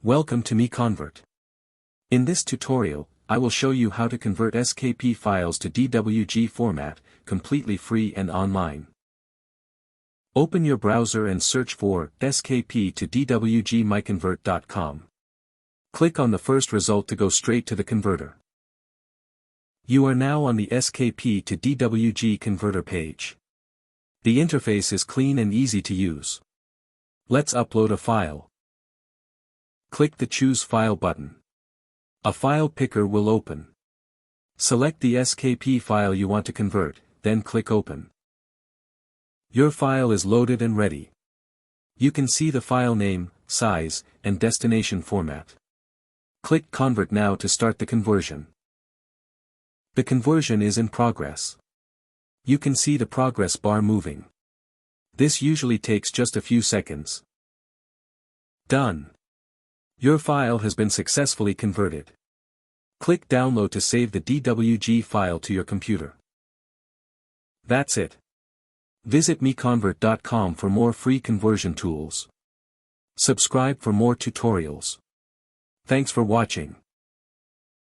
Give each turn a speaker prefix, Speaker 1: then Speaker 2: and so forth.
Speaker 1: Welcome to MiConvert. In this tutorial, I will show you how to convert SKP files to DWG format, completely free and online. Open your browser and search for SKP to DWG MiConvert.com. Click on the first result to go straight to the converter. You are now on the SKP to DWG converter page. The interface is clean and easy to use. Let's upload a file. Click the Choose File button. A file picker will open. Select the SKP file you want to convert, then click Open. Your file is loaded and ready. You can see the file name, size, and destination format. Click Convert now to start the conversion. The conversion is in progress. You can see the progress bar moving. This usually takes just a few seconds. Done. Your file has been successfully converted. Click Download to save the DWG file to your computer. That's it. Visit MiConvert.com for more free conversion tools. Subscribe for more tutorials. Thanks for watching.